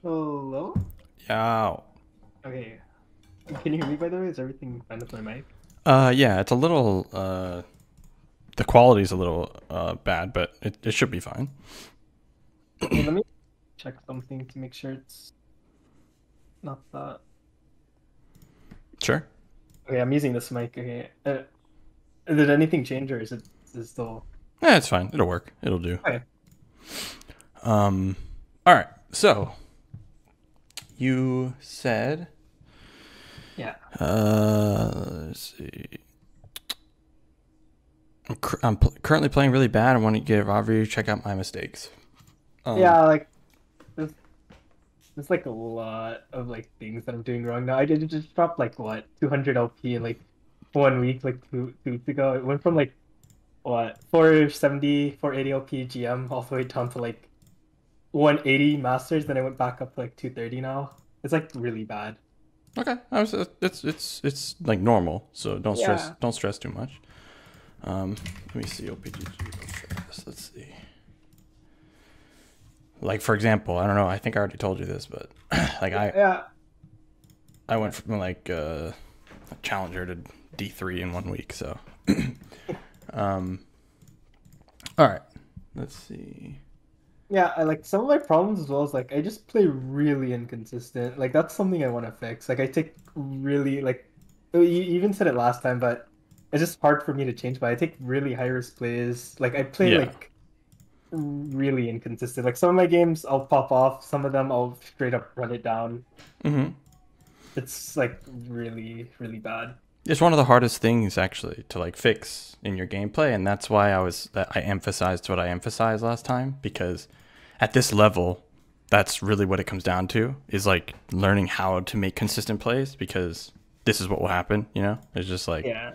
Hello? Yeah. Okay. Can you hear me by the way? Is everything fine with my mic? Yeah, it's a little the quality's a little bad, but it should be fine. Okay, let me check something to make sure it's not that. Sure. Okay, I'm using this mic. Okay. Did anything change or is it still Yeah, it's fine. It'll work. It'll do. okay? Um all right. So, you said Yeah. let's see. I'm currently playing really bad. I want to get a review. Check out my mistakes. Um Yeah, like there's, there's like a lot of like things that I'm doing wrong now. I did just drop like what 200 LP in like 1 week, like two weeks ago. It went from like what 470, 480 LP GM all the way down to like 180 masters, then I went back up to like 230 now. It's like really bad. okay. It's like normal, so Yeah. don't stress too much. Let me see OPGG real fast. Let's see. Like for example, I don't know. I think I already told you this, but like Yeah. I went from like a challenger to D3 in 1 week. So, um, all right. Let's see. Yeah, I like some of my problems as well as like I just play really inconsistent. Like that's something I want to fix. Like I take really like you even said it last time, but it's just hard for me to change. But I take really high risk plays. Like I play Yeah. like really inconsistent. Like some of my games I'll pop off, some of them I'll straight up run it down. Hmm. It's like really, really bad. It's one of the hardest things actually to like fix in your gameplay, and that's why I emphasized what I emphasized last time, because at this level, that's really what it comes down to, is like learning how to make consistent plays, because this is what will happen. It's just like Yeah.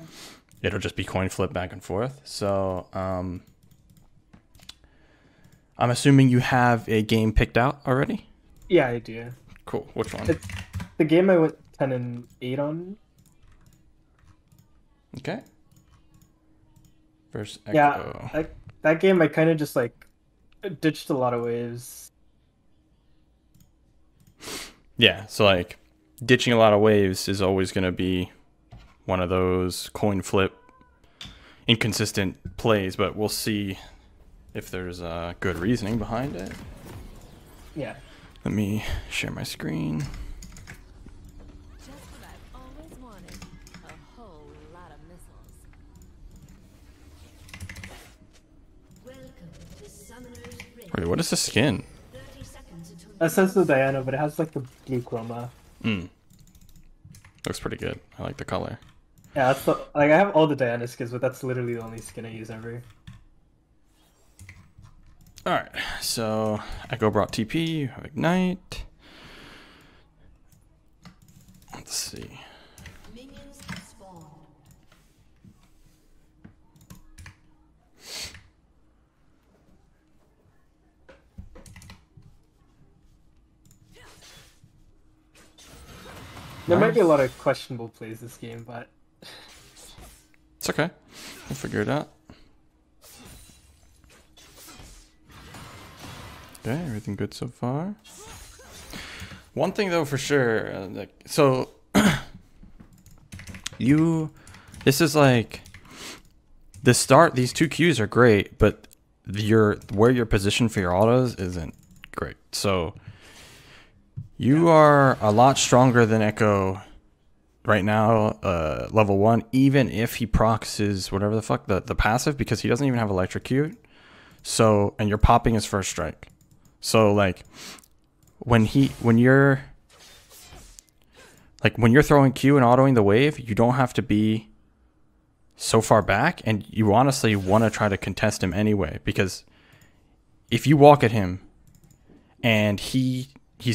it'll just be coin flip back and forth. So I'm assuming you have a game picked out already. Yeah, I do. Cool. Which one? It's the game I went 10-8 on. Okay. Versus Yeah, Echo. that game I kind of just like ditched a lot of waves. Yeah. So like ditching a lot of waves is always going to be one of those coin flip inconsistent plays, but we'll see if there's good reasoning behind it. Yeah. Let me share my screen. Just what I've always wanted. A whole lot of missiles. Welcome to Summoner's Rift. Wait, what is the skin? 30 seconds until That says the Diana, but it has like the blue chroma. Looks pretty good. I like the color. Yeah, that's the like I have all the Diana skins, but that's literally the only skin I use ever. All right, so Echo brought TP. You have Ignite. Let's see. minions spawn. There might be a Nice. lot of questionable plays this game, but It's okay. We'll figure it out. Okay, everything good so far. One thing though, for sure, so this is like the start. These two Qs are great, but where you're positioned for your autos isn't great. So you are a lot stronger than Echo right now, level 1, even if he procs his whatever the fuck the passive, because he doesn't even have electrocute. So, and you're popping his first strike. So like when you're throwing Q and autoing the wave, you don't have to be so far back, and you honestly want to try to contest him anyway, because if you walk at him and he's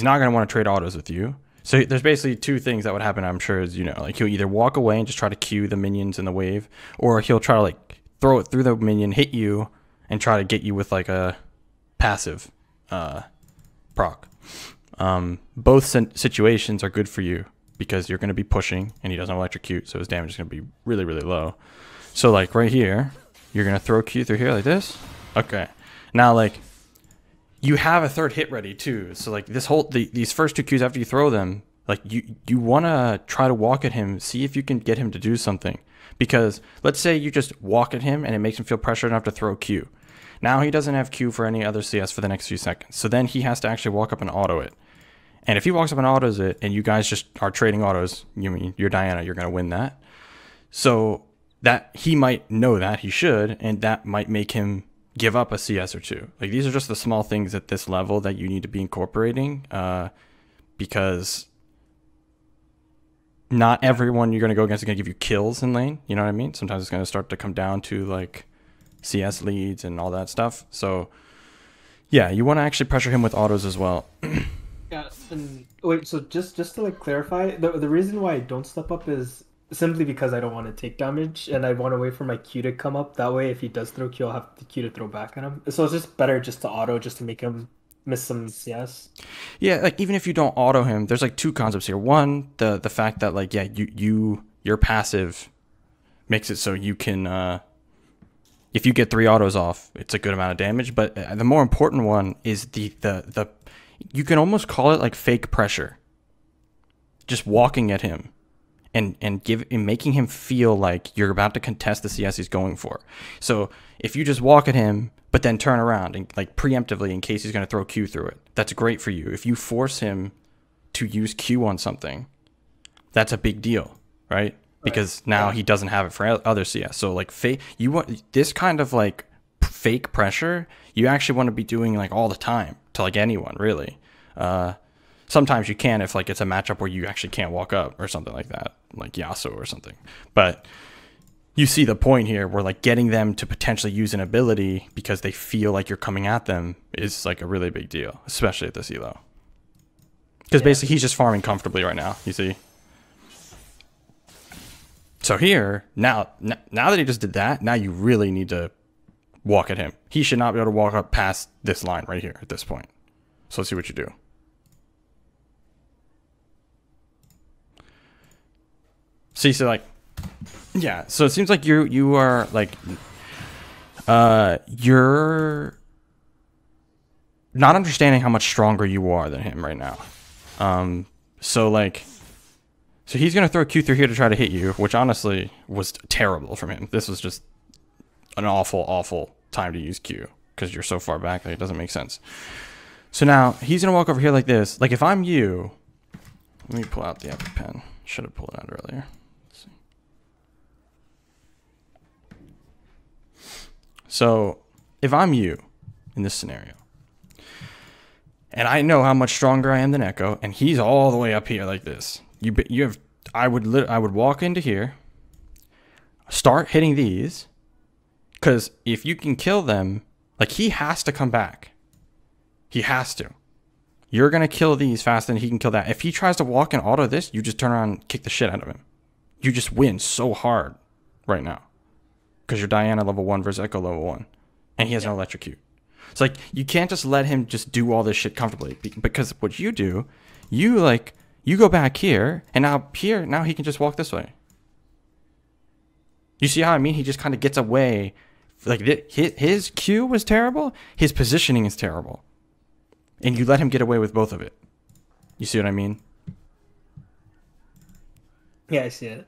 not going to want to trade autos with you. So there's basically two things that would happen, I'm sure, is, like he'll either walk away and just try to Q the minions in the wave, or he'll try to like throw it through the minion, hit you, and try to get you with like a passive proc. Both situations are good for you because you're going to be pushing and he doesn't electrocute, so his damage is going to be really, really low. So like right here, you're going to throw Q through here like this. Okay. Now like you have a third hit ready too. So like these first two Qs after you throw them, like you want to try to walk at him, see if you can get him to do something. Because let's say you just walk at him and it makes him feel pressured enough to throw Q. Now he doesn't have Q for any other CS for the next few seconds. So then he has to actually walk up and auto it. And if he walks up and autos it and you guys just are trading autos, you're Diana, you're going to win that. So that he might know that he should, and that might make him give up a CS or two. Like these are just the small things at this level that you need to be incorporating, because not everyone you're going to go against is going to give you kills in lane. You know what I mean? Sometimes it's going to start to come down to like CS leads and all that stuff. So yeah, you want to actually pressure him with autos as well. Yeah, and wait, so just to like clarify, the reason why I don't step up is simply because I don't want to take damage, and I want to wait for my Q to come up. That way, if he does throw Q, I'll have the Q to throw back at him. So it's just better just to auto, just to make him miss some CS. Yeah, like even if you don't auto him, there's like two concepts here. One, the fact that like your passive makes it so you can if you get 3 autos off, it's a good amount of damage. But the more important one is the you can almost call it like fake pressure. Just walking at him and making him feel like you're about to contest the CS he's going for. So if you just walk at him but then turn around and like preemptively in case he's going to throw Q through it, that's great for you. If you force him to use Q on something, that's a big deal, right? Because now he doesn't have it for other CS. So like you want this kind of like fake pressure, you actually want to be doing like all the time to like anyone really. Sometimes you can if like it's a matchup where you actually can't walk up or something like that, like Yasuo or something. But you see the point here where like getting them to potentially use an ability because they feel like you're coming at them is like a really big deal, especially at this elo. Because basically he's just farming comfortably right now, you see. So here, now that he just did that, now you really need to walk at him. He should not be able to walk up past this line right here at this point. So let's see what you do. See, so like, yeah. So it seems like you are like, you're not understanding how much stronger you are than him right now. So he's gonna throw Q through here to try to hit you, which honestly was terrible from him. This was just an awful time to use Q because you're so far back that it doesn't make sense. So now he's gonna walk over here like this. Like if I'm you, let me pull out the Epic Pen. Should have pulled it out earlier. Let's see. So if I'm you in this scenario, and I know how much stronger I am than Echo, and he's all the way up here like this, I would walk into here, start hitting these, because if you can kill them, like he has to come back. He has to. You're going to kill these faster than he can kill that. If he tries to walk and auto this, you just turn around and kick the shit out of him. You just win so hard right now. Because you're Diana level 1 versus Echo level 1. And he has no electrocute. It's like, you can't just let him just do all this shit comfortably. Because what you do, you go back here, and now he can just walk this way. You see how I mean? He just kind of gets away. Like, his Q was terrible. His positioning is terrible. And you let him get away with both of it. You see what I mean? Yeah, I see it.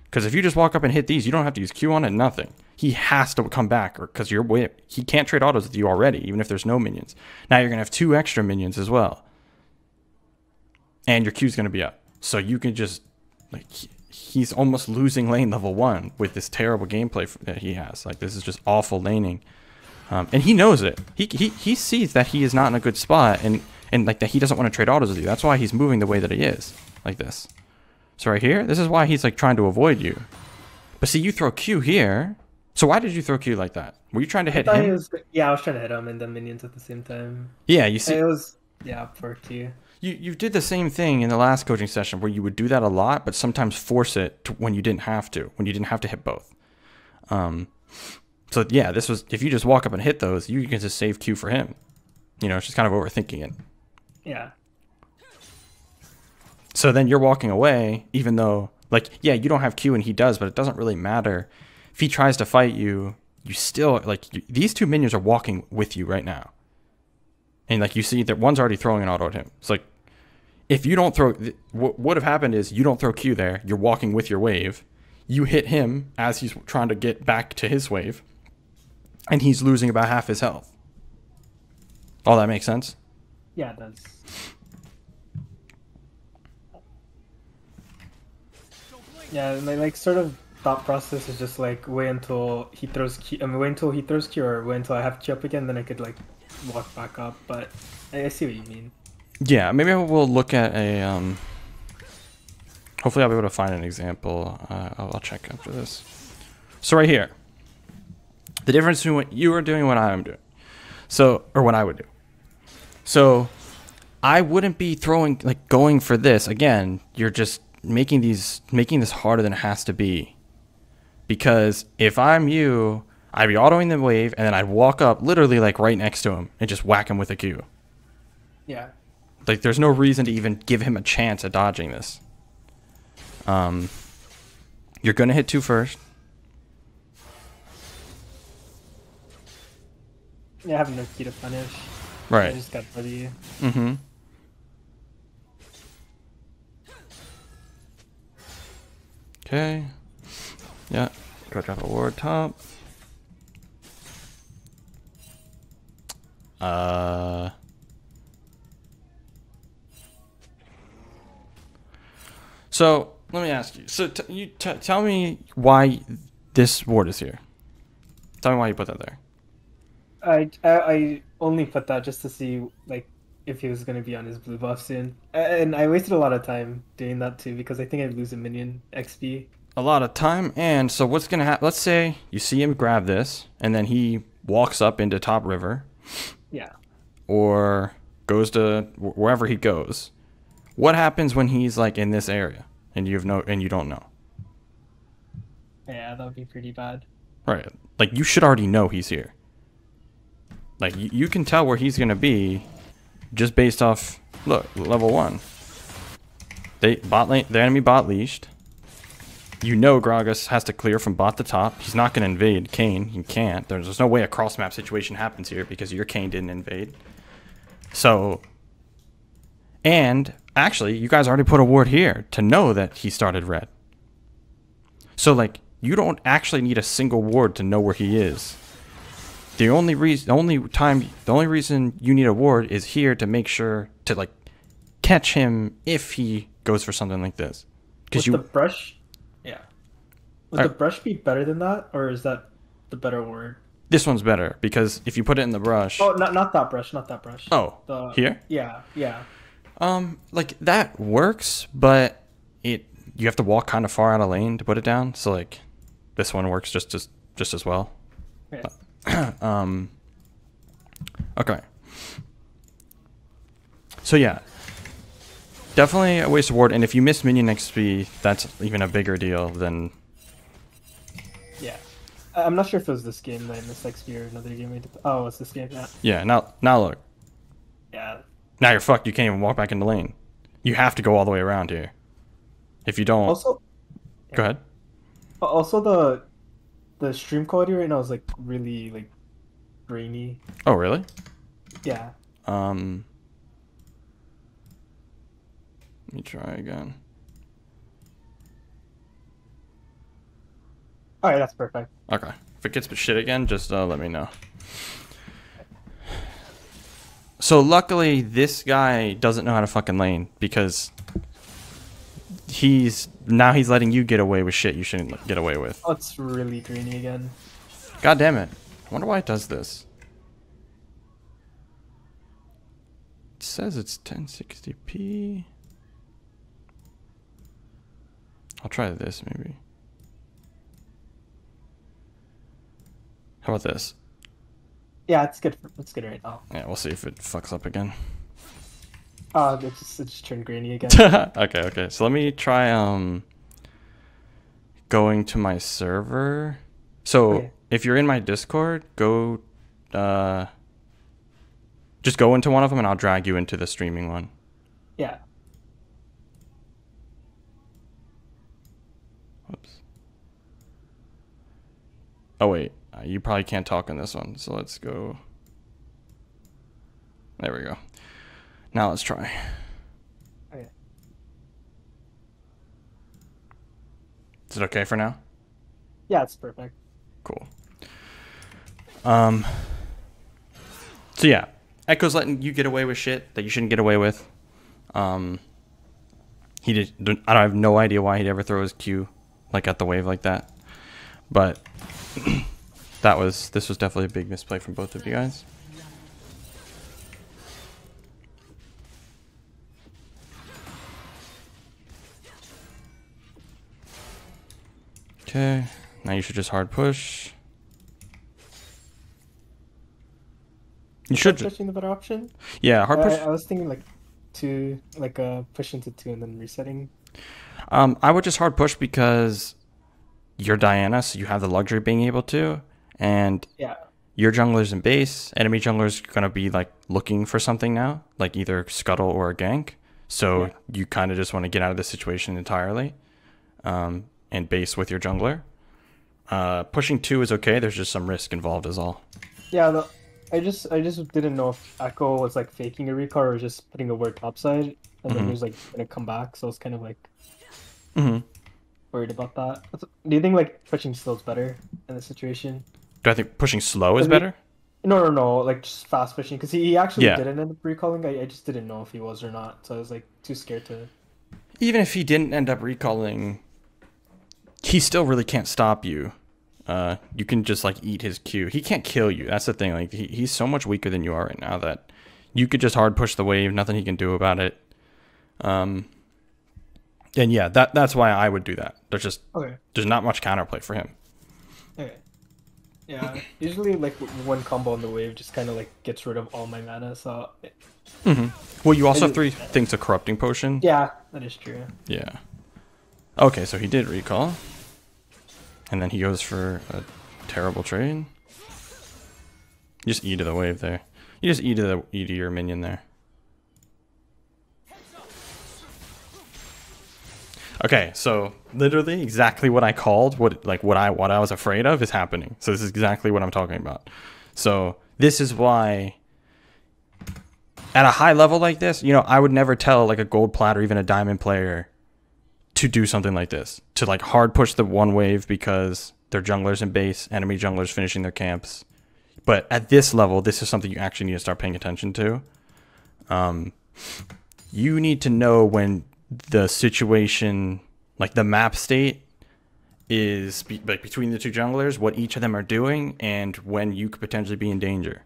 Because if you just walk up and hit these, you don't have to use Q on it, nothing. He has to come back because he can't trade autos with you already, even if there's no minions. Now you're going to have 2 extra minions as well. And your Q's going to be up. So you can just, like, he's almost losing lane level 1 with this terrible gameplay that he has. Like, this is just awful laning. And he knows it. He sees that he is not in a good spot and like that he doesn't want to trade autos with you. That's why he's moving the way that he is, like this. So right here, this is why he's like trying to avoid you. But see, you throw Q here. So why did you throw Q like that? Were you trying to hit him? I was trying to hit him and the minions at the same time. Yeah, you see. It was, for Q. You did the same thing in the last coaching session where you would do that a lot, but sometimes force it to when you didn't have to hit both. So yeah, this was, if you just walk up and hit those, you can just save Q for him. You know, it's just kind of overthinking it. Yeah. So then you're walking away, even though, like, yeah, you don't have Q and he does, but it doesn't really matter. If he tries to fight you, you still, like, these 2 minions are walking with you right now. and like you see that one's already throwing an auto at him. It's like if you don't throw, what would have happened is you don't throw Q there. You're walking with your wave. You hit him as he's trying to get back to his wave, and he's losing about half his health. Oh, that makes sense? Yeah, it does. Yeah, and my like sort of thought process is just like wait until he throws Q. I mean, wait until he throws Q, or wait until I have Q up again, then I could like walk back up. But I see what you mean. Yeah, maybe we'll look at a. Hopefully, I'll be able to find an example. I'll check after this. So right here, the difference between what you are doing and what I am doing. So, or what I would do. So, I wouldn't be throwing like going for this again. You're just making this harder than it has to be. Because if I'm you, I'd be autoing the wave and then I'd walk up literally like right next to him and just whack him with a Q. Yeah. Like there's no reason to even give him a chance at dodging this. You're gonna hit 2 first. Yeah, I have no key to punish. I Right. just got ready. Mm-hmm. Okay. Yeah. Go drop a ward top. So let me ask you. So tell me why this ward is here. Tell me why you put that there. I only put that just to see like if he was gonna be on his blue buff soon, and I wasted a lot of time doing that too because I think I'd lose a minion XP. A lot of time, and so what's gonna happen? Let's say you see him grab this, and then he walks up into top river, Yeah. or goes to wherever he goes. What happens when he's like in this area, and you don't know? Yeah, that would be pretty bad. Right. Like you should already know he's here. Like you can tell where he's gonna be, just based off level 1. The enemy bot leashed. You know Gragas has to clear from bot to top. He's not going to invade Kayn. He can't. There's no way a cross map situation happens here because your Kayn didn't invade. So, and actually, you guys already put a ward here to know that he started red. So, like, you don't actually need a single ward to know where he is. The only reason you need a ward is here to make sure to like catch him if he goes for something like this. Because the brush. Yeah. Would the brush be better than that, or is that the better word? This one's better because if you put it in the brush. Oh, not that brush, not that brush. Oh, here? Yeah, yeah. Like that works, but you have to walk kind of far out of lane to put it down. So like, this one works just as well. Yeah. Okay. So yeah. Definitely a waste of ward, and if you miss minion XP, that's even a bigger deal than... Yeah. I'm not sure if it was this game that I missed XP or another game. Oh, it's this game, yeah. Yeah, now look. Yeah. Now you're fucked, you can't even walk back into lane. You have to go all the way around here. If you don't... Also... Go ahead. Also, the stream quality right now is, like, really, like, grainy. Oh, really? Yeah. Let me try again. Alright, that's perfect. Okay. If it gets shit again, just let me know. So luckily, this guy doesn't know how to fucking lane because he's letting you get away with shit you shouldn't get away with. Oh, it's really grainy again. God damn it. I wonder why it does this. It says it's 1060p. I'll try this maybe. How about this? Yeah, it's good. It's good right now. Yeah, we'll see if it fucks up again. Oh, it just turned grainy again. Okay. So let me try going to my server. So Okay. if you're in my Discord, go just go into one of them and I'll drag you into the streaming one. Yeah. Whoops. Oh wait, you probably can't talk in this one, so let's go. There we go. Now let's try. Okay. Is it okay for now? Yeah, it's perfect. Cool. So yeah, Echo's letting you get away with shit that you shouldn't get away with. He did. I have no idea why he'd ever throw his Q like at the wave like that, but this was definitely a big misplay from both of you guys. Okay, now you should just hard push. You should just, Pushing the better option. yeah, hard push. I was thinking like push into 2 and then resetting. I would just hard push because you're Diana, so you have the luxury of being able to, and Yeah. your jungler's in base. Enemy jungler's gonna be like looking for something now, like either scuttle or a gank. So Yeah. you kind of just want to get out of this situation entirely, and base with your jungler. Pushing 2 is okay. There's just some risk involved, is all. Yeah, I just didn't know if Echo was like faking a recall or just putting a word topside, and then he was like gonna come back. So I was kind of like worried about that. Do you think like pushing slow is better in this situation? Do I think pushing slow is I mean- better? No, like just fast pushing because he actually Yeah. didn't end up recalling. I just didn't know if he was or not, so I was like too scared to. Even if he didn't end up recalling, he still really can't stop you. You can just like eat his Q. He can't kill you. That's the thing. Like he's so much weaker than you are right now that you could just hard push the wave. Nothing he can do about it. And yeah, that's why I would do that. Okay. There's not much counterplay for him. Okay. Yeah. Usually, like one combo on the wave just kind of like gets rid of all my mana. So Well, you also have do- 3 things of corrupting potion. yeah, that is true. Yeah. Okay, so he did recall. And then he goes for a terrible trade. You just E to the wave there. You just E to your minion there. Okay, so literally exactly what I called, what I was afraid of is happening. So this is exactly what I'm talking about. So this is why at a high level like this, you know, I would never tell like a gold plat or even a diamond player to do something like this, to like hard push the one wave because their junglers in base, enemy junglers finishing their camps. But at this level, this is something you actually need to start paying attention to. You need to know when the situation, like the map state is like between the 2 junglers, what each of them are doing, and when you could potentially be in danger.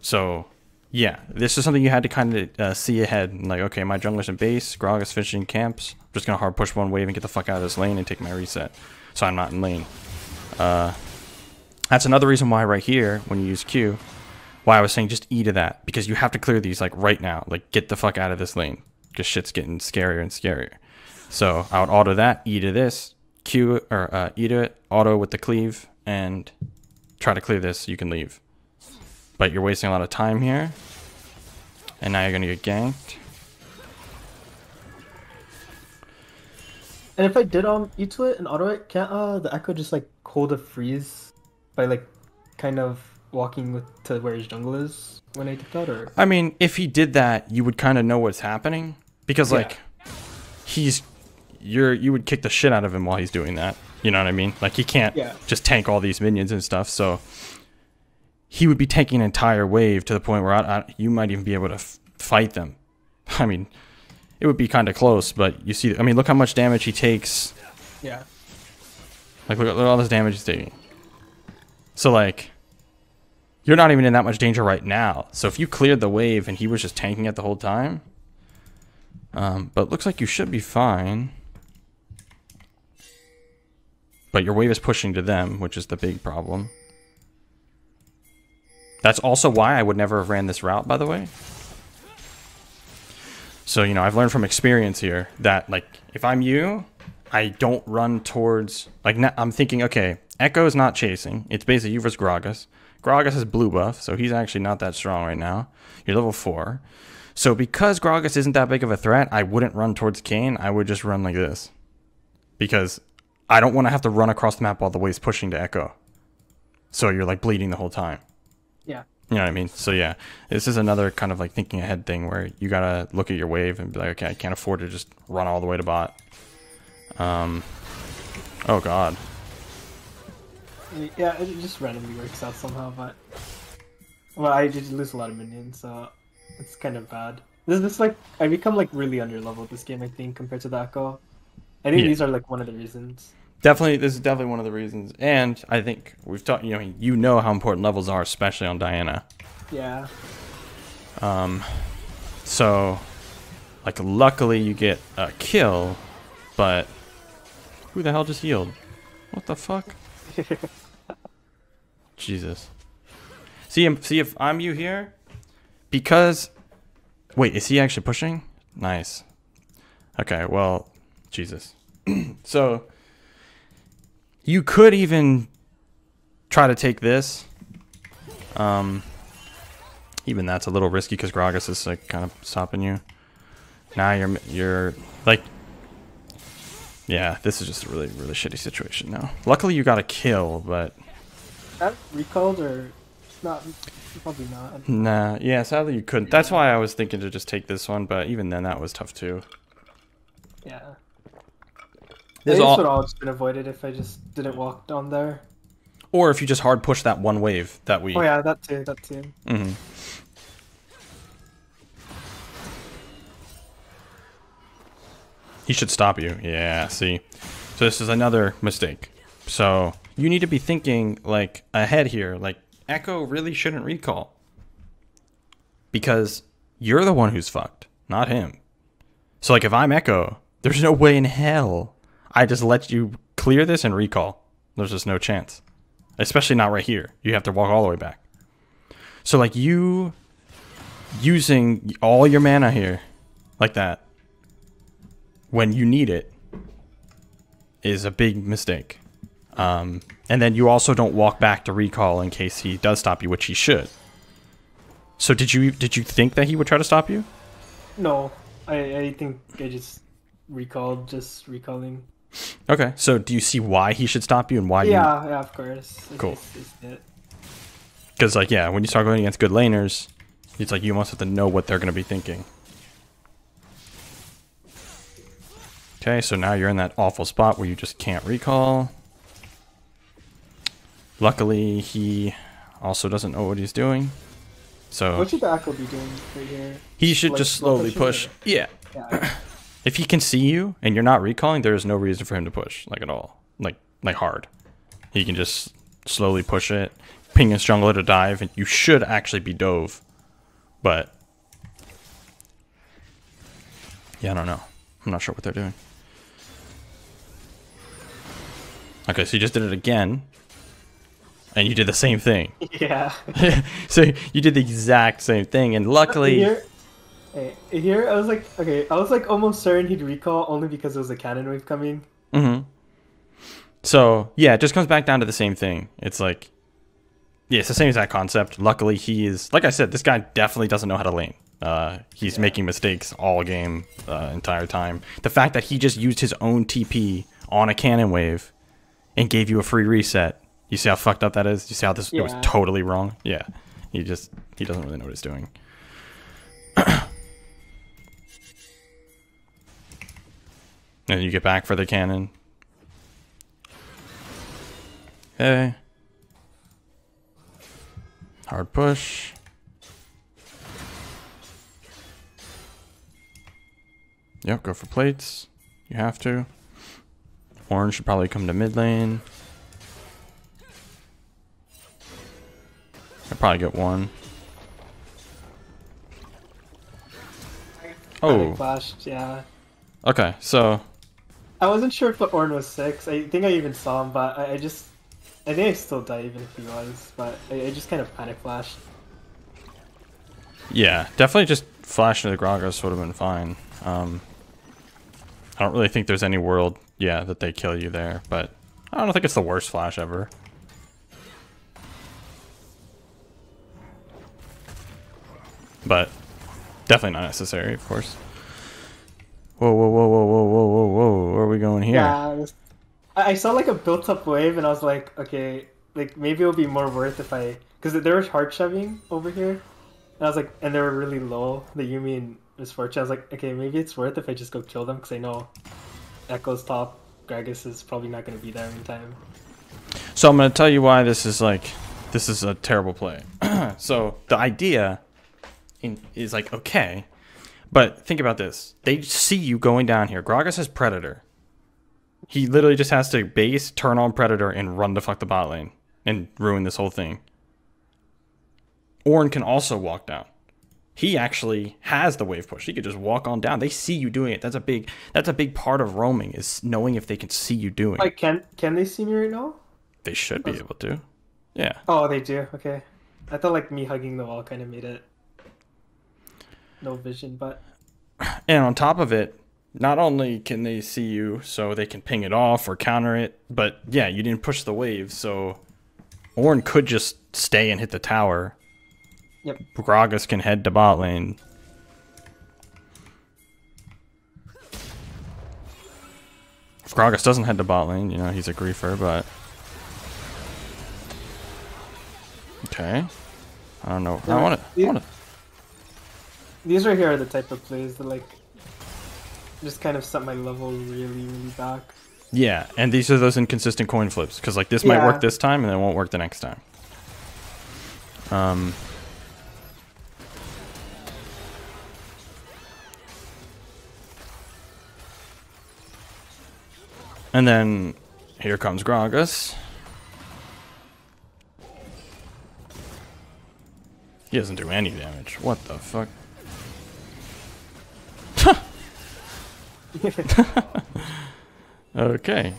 So yeah, this is something you had to kind of see ahead. And like, okay, my jungler's in base, Gragas finishing camps. I'm just going to hard push one wave and get the fuck out of this lane and take my reset. So I'm not in lane. That's another reason why right here, when you use Q, why I was saying just E to that. Because you have to clear these like right now. Like get the fuck out of this lane. Because shit's getting scarier and scarier. So I would auto that, E to this, Q, or E to it, auto with the cleave, and try to clear this so you can leave. But you're wasting a lot of time here. And now you're going to get ganked. And if I did E to it and auto it, can't the Echo just like hold a freeze by like kind of walking to where his jungle is when I did that, or? I mean, if he did that, you would kind of know what's happening. Because like you would kick the shit out of him while he's doing that. You know what I mean? Like he can't just tank all these minions and stuff. So he would be tanking an entire wave to the point where you might even be able to fight them. I mean, it would be kind of close, but you see, I mean, look how much damage he takes. Yeah. Like look at all this damage he's taking. So like, you're not even in that much danger right now. So if you cleared the wave and he was just tanking it the whole time, but looks like you should be fine. But your wave is pushing to them, which is the big problem. That's also why I would never have ran this route, by the way. So, you know, I've learned from experience here that, like, if I'm you, I don't run towards... Like, I'm thinking, okay, Echo's not chasing. It's basically you versus Gragas. Gragas has blue buff, so he's actually not that strong right now. You're level 4. So because Gragas isn't that big of a threat, I wouldn't run towards Kayn. I would just run like this. Because I don't want to have to run across the map while the wave's pushing to Echo. So you're, like, bleeding the whole time. Yeah. You know what I mean? So yeah, this is another kind of like thinking ahead thing where you gotta look at your wave and be like, okay, I can't afford to just run all the way to bot. Oh god. Yeah, it just randomly works out somehow, but well, I just lose a lot of minions, so it's kind of bad. This like I become like really underleveled this game, I think, compared to the Echo. I think Yeah. these are like one of the reasons. Definitely, this is definitely one of the reasons. And I think we've talked, you know how important levels are, especially on Diana. Yeah. So, like, luckily you get a kill, but who the hell just healed? What the fuck? Jesus. See if I'm you here, because wait, is he actually pushing? Nice. Okay, well, Jesus. So you could even try to take this. Even that's a little risky because Gragas is like kind of stopping you. Now you're like, yeah, this is just a really shitty situation now. Luckily you got a kill, but That recalled or not? Probably not. nah, yeah, sadly you couldn't. That's why I was thinking to just take this one, but even then that was tough too. Yeah. This This all- would all just been avoided if I just didn't walk down there. Or if you just hard push that one wave that we. Oh yeah, that too. That too. Mhm. He should stop you. Yeah, see. So this is another mistake. So you need to be thinking like ahead here. Like Echo really shouldn't recall. Because you're the one who's fucked, not him. So like if I'm Echo, there's no way in hell I just let you clear this and recall. There's just no chance. Especially not right here. You have to walk all the way back. So like you using all your mana here like that when you need it is a big mistake. And then you also don't walk back to recall in case he does stop you, which he should. So did you think that he would try to stop you? No, I think I just recalled, just recalling. Okay. So do you see why he should stop you and why Yeah, yeah, of course. Cool. It's it. Because like yeah, when you start going against good laners, it's like you almost have to know what they're going to be thinking. Okay, so now you're in that awful spot where you just can't recall. Luckily, he also doesn't know what he's doing. So What should the Echo be doing right here? he should Like, just slow slowly pushing push. Yeah. Yeah. If he can see you and you're not recalling, there is no reason for him to push, like at all. Like hard. He can just slowly push it, ping his jungler to dive, and you should actually be dove. But yeah, I don't know. I'm not sure what they're doing. Okay, so you just did it again. And you did the same thing. Yeah. So you did the exact same thing, and luckily Here I was like, okay, I was like almost certain he'd recall only because it was a cannon wave coming. Mm-hmm. So yeah, it just comes back down to the same thing. It's like, yeah, it's the same exact concept. Luckily, he is, like I said, this guy definitely doesn't know how to lane. He's making mistakes all game, entire time. The fact that he just used his own TP on a cannon wave and gave you a free reset. You see how fucked up that is? You see how it was Yeah. totally wrong? Yeah, he doesn't really know what he's doing. And you get back for the cannon. Okay. Hard push. Yep, go for plates. You have to. Orange should probably come to mid lane. I'll probably get one. Panic Oh, flashed, yeah. okay, so I wasn't sure if the Ornn was 6. I think I even saw him, but I think I still die even if he was, but I just kind of panic flashed. yeah, definitely just flashing the Gragas would have been fine. I don't really think there's any world, yeah, that they kill you there, but I don't think it's the worst flash ever. But definitely not necessary, of course. Whoa, whoa, whoa, whoa, whoa, whoa, whoa, whoa, where are we going here? Yeah, I saw like a built-up wave, and I was like, okay, like maybe it'll be more worth if I because there was hard shoving over here, and I was like, and they were really low. The Yumi and Miss Fortune. I was like, okay, maybe it's worth if I just go kill them because I know Echo's top. Gragas is probably not going to be there in time. So I'm going to tell you why this is a terrible play. So the idea is like, okay, but think about this. They see you going down here. Gragas has Predator. He literally just has to base, turn on Predator, and run to fuck the bot lane and ruin this whole thing. Ornn can also walk down. He actually has the wave push. He could just walk on down. They see you doing it. That's a big part of roaming, is knowing if they can see you doing it. Like, can they see me right now? They should be able to. Yeah. Oh, they do. Okay. I thought like me hugging the wall kind of made it no vision, but And on top of it, not only can they see you so they can ping it off or counter it, but yeah, you didn't push the wave, so Ornn could just stay and hit the tower. yep. Gragas can head to bot lane. If Gragas doesn't head to bot lane, you know, he's a griefer, but... Okay. I don't know. Yeah, I want to... These right here are the type of plays that like just kind of set my level really back. Yeah, and these are those inconsistent coin flips, because like this might Yeah. work this time and it won't work the next time. And then here comes Gragas. He doesn't do any damage. What the fuck? Okay.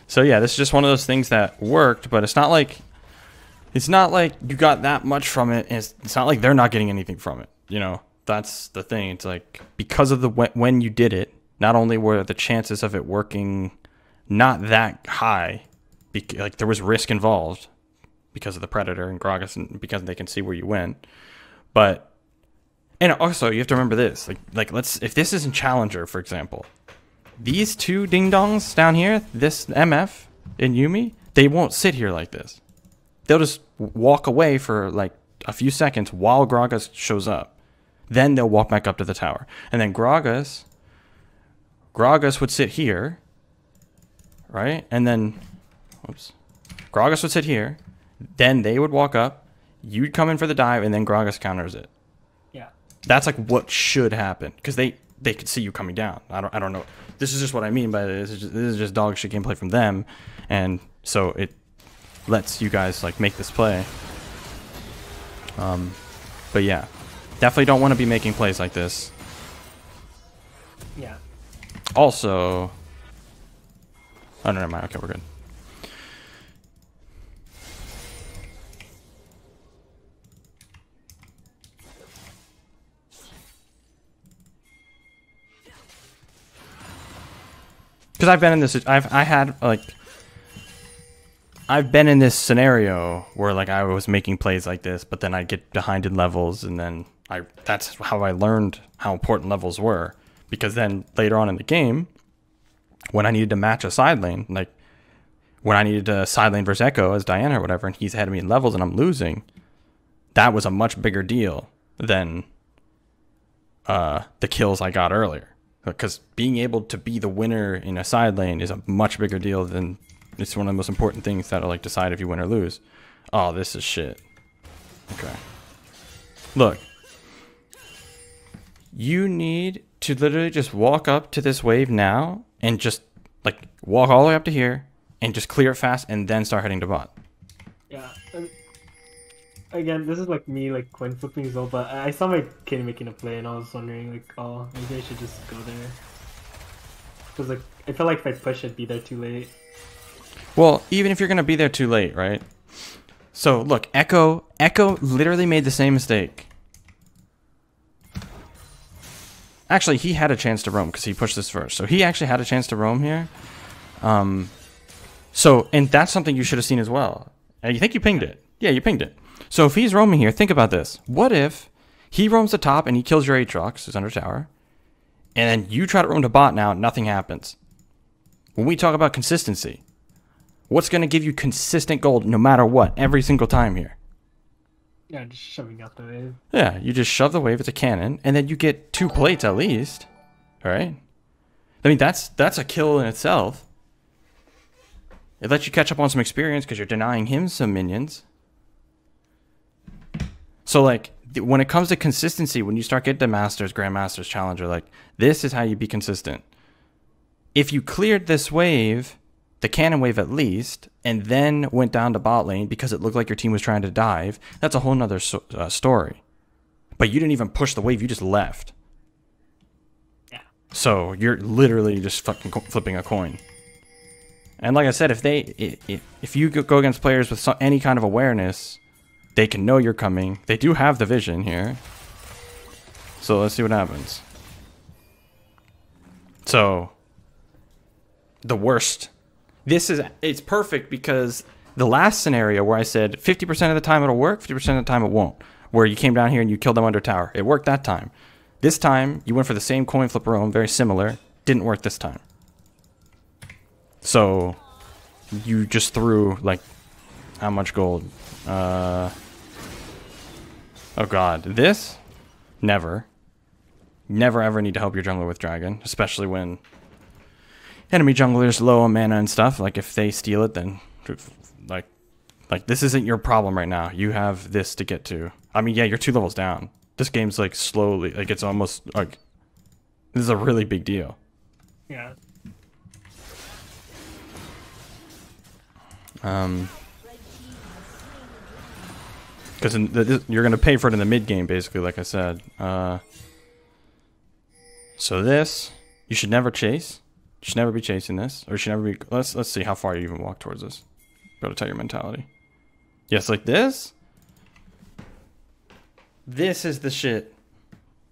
So yeah, this is just one of those things that worked, but it's not like you got that much from it, and it's not like they're not getting anything from it. You know, that's the thing. It's like, because of the when you did it, not only were the chances of it working not that high, like there was risk involved because of the Predator and Gragas, and because they can see where you went, but and also you have to remember this, like if this isn't Challenger, for example, these two ding dongs down here, this MF and Yumi, they won't sit here like this. They'll just walk away for like a few seconds while Gragas shows up. Then they'll walk back up to the tower. And then Gragas would sit here, right? And then, whoops. Gragas would sit here. Then they would walk up. You'd come in for the dive, and then Gragas counters it. Yeah. That's like what should happen, because they could see you coming down. I don't know. This is just what I mean by this. This is just dog shit gameplay from them, and so it lets you guys like make this play. But yeah, definitely don't want to be making plays like this. Yeah. Also, oh no, never mind. Okay, we're good. Because I've been in this, I've been in this scenario where like I was making plays like this, but then I'd get behind in levels, and then that's how I learned how important levels were. Because then later on in the game, when I needed to match a side lane, like when I needed to side lane versus Echo as Diana or whatever, and he's ahead of me in levels and I'm losing, that was a much bigger deal than the kills I got earlier. Because being able to be the winner in a side lane is a much bigger deal than, it's one of the most important things that'll like decide if you win or lose. Oh, this is shit. Okay. Look. You need to literally just walk up to this wave now and just like walk all the way up to here and just clear it fast and then start heading to bot. Yeah. And again, this is like me like coin flipping as well, but I saw my kid making a play and I was wondering like, oh, maybe I should just go there. Because like I felt like if I push, I'd be there too late. Well, even if you're gonna be there too late, right? So look, Echo literally made the same mistake. Actually, he had a chance to roam because he pushed this first. So he actually had a chance to roam here. So, and that's something you should have seen as well. You think you pinged it? Yeah, you pinged it. So if he's roaming here, think about this. What if he roams the top and he kills your Aatrox, who's under tower, and then you try to roam to bot now, nothing happens? When we talk about consistency, what's going to give you consistent gold no matter what, every single time here? Yeah, just shoving out the wave. Yeah, you just shove the wave at the cannon, and then you get 2 plates at least. Right? I mean, that's a kill in itself. It lets you catch up on some experience because you're denying him some minions. So, like, when it comes to consistency, when you start getting to Masters, Grandmasters, Challenger, like, this is how you be consistent. If you cleared this wave, the cannon wave at least, and then went down to bot lane because it looked like your team was trying to dive, that's a whole nother story. But you didn't even push the wave, you just left. Yeah. So you're literally just fucking flipping a coin. And like I said, if you go against players with any kind of awareness, they can know you're coming. They do have the vision here. So let's see what happens. So the worst. It's perfect because the last scenario where I said 50% of the time it'll work, 50% of the time it won't. Where you came down here and you killed them under tower. It worked that time. This time, you went for the same coin flip roam, very similar. Didn't work this time. So, you just threw, like, how much gold? Oh god. This? Never. Never ever need to help your jungler with dragon. Especially when enemy junglers low on mana and stuff. Like, if they steal it, then, like this isn't your problem right now. You have this to get to. I mean, yeah, you're 2 levels down. This game's, like, slowly, like, it's almost, like, this is a really big deal. Yeah. Because you're going to pay for it in the mid game, basically, like I said. So this, you should never chase. You should never be chasing this, or you should never be. Let's see how far you even walk towards this. Go to tell your mentality. Yes, like this. This is the shit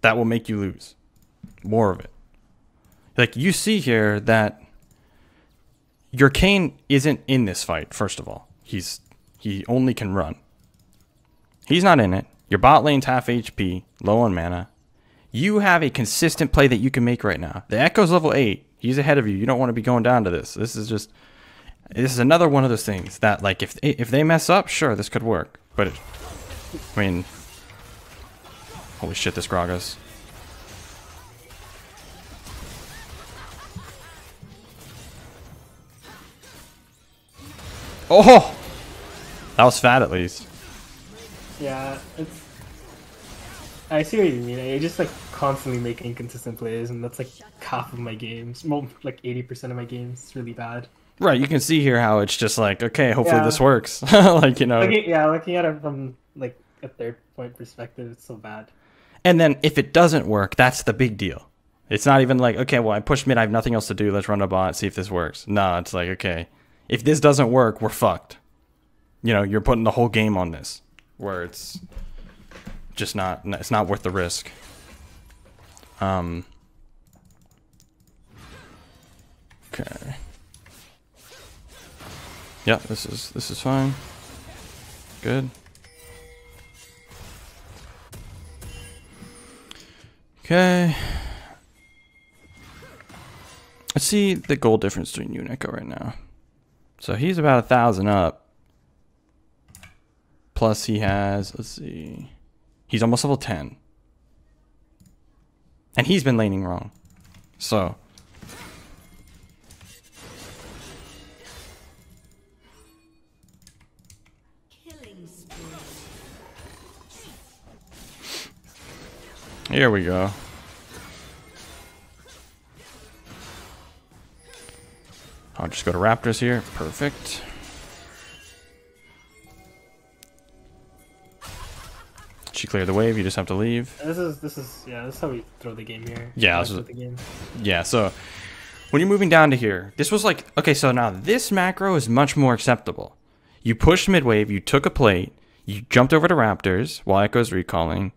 that will make you lose. More of it. Like, you see here that your Kayn isn't in this fight, first of all. He only can run. He's not in it. Your bot lane's half HP, low on mana. You have a consistent play that you can make right now. The Echo's level 8. He's ahead of you. You don't want to be going down to this. This is another one of those things that, like, if they mess up, sure, this could work. But, I mean, holy shit, this Gragas. Oh! That was fat, at least. Yeah, it's. I see what you mean. I just like constantly make inconsistent plays, and that's like half of my games. Well, like 80% of my games. It's really bad. Right, you can see here how it's just like, okay, hopefully this works. Like, you know. Looking at it from like a third point perspective, it's so bad. And then if it doesn't work, that's the big deal. It's not even like, okay, well, I pushed mid, I have nothing else to do. Let's run a bot, see if this works. No, it's like, okay, if this doesn't work, we're fucked. You know, you're putting the whole game on this, where it's just it's not worth the risk. Okay. Yeah, this is fine. Good. Okay. Let's see the gold difference between you and Echo right now. So he's about 1,000 up. Plus he has, let's see, he's almost level 10. And he's been laning wrong. So. Killing spree. Here we go. I'll just go to Raptors here. Perfect. She cleared the wave. You just have to leave. This is how we throw the game here. Yeah, the game. Yeah, so when you're moving down to here, this was like, okay, so now this macro is much more acceptable. You pushed mid wave, you took a plate, you jumped over to Raptors while Echo's recalling,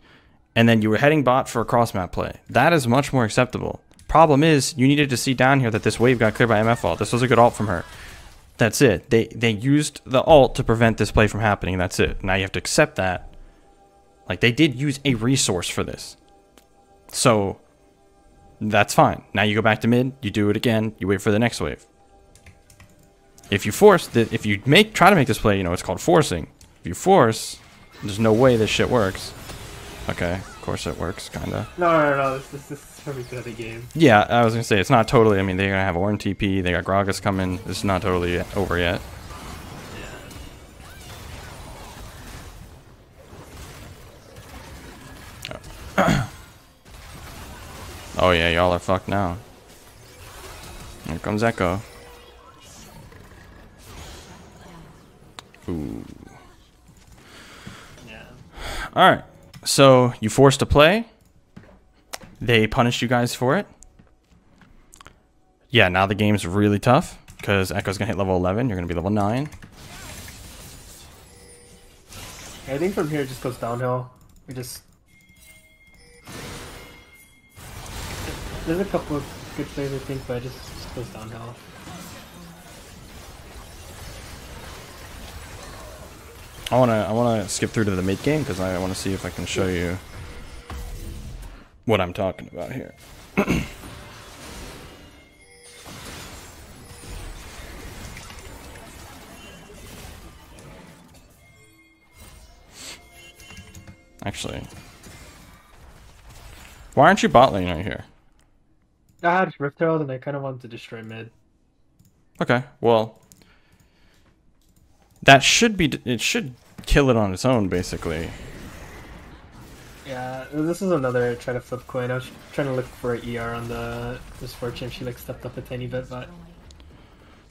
and then you were heading bot for a cross map play. That is much more acceptable. Problem is, you needed to see down here that this wave got cleared by MF ult. This was a good ult from her. That's it. They used the ult to prevent this play from happening. That's it. Now you have to accept that. Like, they did use a resource for this. So, that's fine. Now you go back to mid, you do it again, you wait for the next wave. If you force, try to make this play, you know, it's called forcing. If you force, There's no way this shit works. Okay, of course it works, kinda. No. This is very good at the game. Yeah, I was gonna say, it's not totally, I mean, they're gonna have Ornn TP, they got Gragas coming, it's not totally over yet. Oh yeah, y'all are fucked now. Here comes Echo. Ooh. Yeah. Alright, so you forced to play. They punished you guys for it. Yeah, now the game's really tough because Echo's gonna hit level 11. You're gonna be level 9. I think from here it just goes downhill. We just there's a couple of good plays I think, but it just goes downhill. I wanna skip through to the mid game because I wanna see if I can show you what I'm talking about here. Actually, why aren't you bot lane right here? I had Rift Herald and I kind of wanted to destroy mid. Okay, well, that should be, it should kill it on its own, basically. Yeah, this is another try to flip coin. I was trying to look for an ER on the Misfortune. She like stepped up a tiny bit, but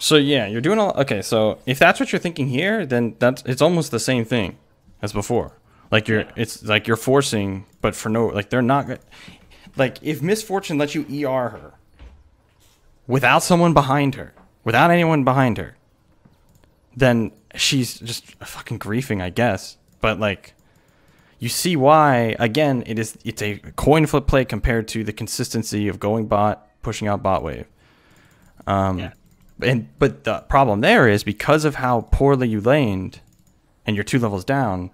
So yeah, you're doing all, okay, so if that's what you're thinking here, then it's almost the same thing as before. Like it's like you're forcing, but for no, like they're not, like if Misfortune lets you ER her without someone behind her, without anyone behind her, then she's just fucking griefing, I guess. But like, you see why, again, it's a coin flip play compared to the consistency of going bot, pushing out bot wave. But the problem there is because of how poorly you laned and you're 2 levels down,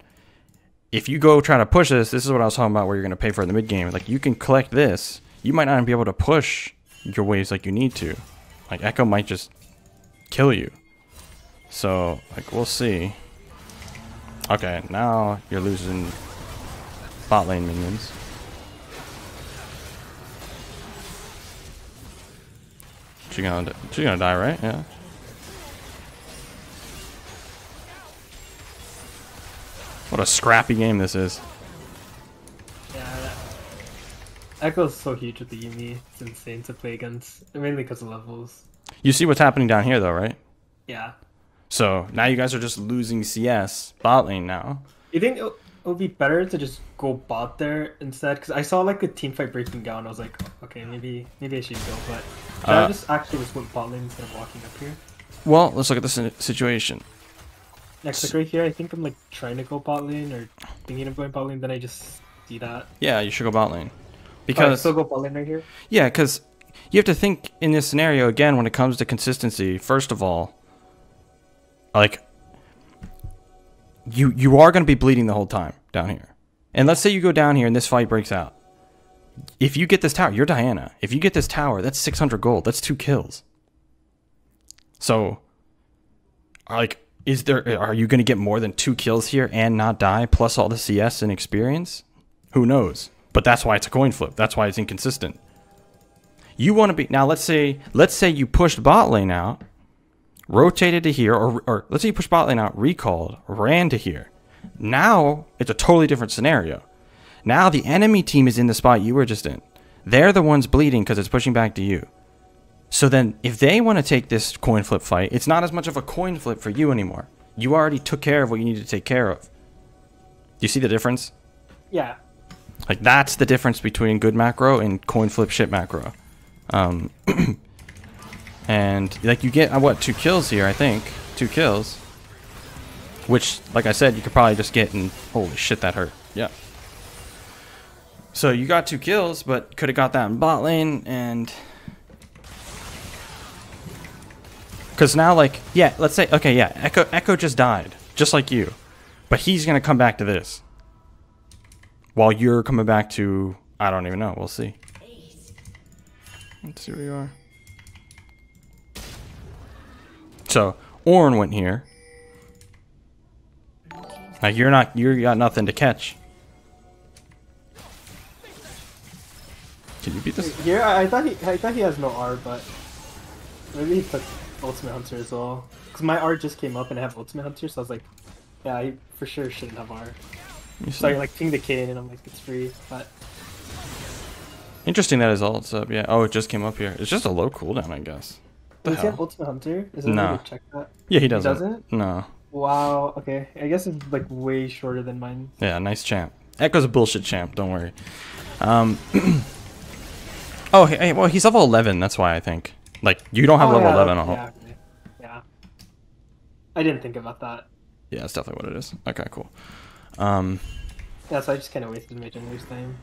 if you go try to push this is what I was talking about where you're going to pay for in the mid game. Like you can collect this, you might not be able to push your waves like you need to. Like Echo might just kill you. So like we'll see. Okay, now you're losing bot lane minions. She's gonna die, right? Yeah. What a scrappy game this is. yeah, Echo's so huge with the Yuumi. It's insane to play against, mainly because of levels. You see what's happening down here though, right? Yeah. So now you guys are just losing CS bot lane now. You think it would be better to just go bot there instead? Because I saw like a team fight breaking down. I was like, okay, maybe I should go, but I just actually just went bot lane instead of walking up here. Well, let's look at the situation. Next, like right here, I think I'm like trying to go bot lane or thinking of going bot lane. Then I just see that. Yeah, you should go bot lane. Because still go bot lane right here. Yeah, because you have to think in this scenario again when it comes to consistency. First of all, like you are going to be bleeding the whole time down here. And let's say you go down here and this fight breaks out. If you get this tower, you're Diana. If you get this tower, that's 600 gold. That's 2 kills. So, like, are you going to get more than 2 kills here and not die, plus all the CS and experience? Who knows? But that's why it's a coin flip. That's why it's inconsistent. You want to be, now let's say you pushed bot lane out, rotated to here, or let's say you pushed bot lane out, recalled, ran to here. Now it's a totally different scenario. Now the enemy team is in the spot you were just in. They're the ones bleeding because it's pushing back to you. So then if they want to take this coin flip fight, it's not as much of a coin flip for you anymore. You already took care of what you needed to take care of. Do you see the difference? Yeah. Like that's the difference between good macro and coin flip shit macro. And like you get what, 2 kills here, I think. 2 kills. Which, like I said, you could probably just get and holy shit, that hurt. Yeah. So you got 2 kills, but could have got that in bot lane and because now like yeah, let's say okay, yeah, Echo just died, just like you. But he's gonna come back to this. While you're coming back to I don't even know, we'll see. Let's see where you are. So Ornn went here. Like you got nothing to catch. Can you beat this? Here, I thought he has no R, but maybe he took Ultimate Hunter as well. Cause my R just came up and I have Ultimate Hunter, so I was like, yeah, he for sure shouldn't have R. So I like ping the Kane and I'm like, it's free, but. Interesting that his ult's up. Yeah. Oh, it just came up here. It's just a low cooldown, I guess. The Does he have hell? Ultimate Hunter? Is it No. way to check that? Yeah, he doesn't. Doesn't? No. Wow. Okay. I guess it's like way shorter than mine. Yeah, nice champ. Echo's a bullshit champ. Don't worry. Oh, hey, well, he's level 11. That's why I think. Like, you don't have level 11 on. Yeah, okay. Yeah. I didn't think about that. Yeah, that's definitely what it is. Okay, cool. Yeah, so I just kind of wasted my jungler's time.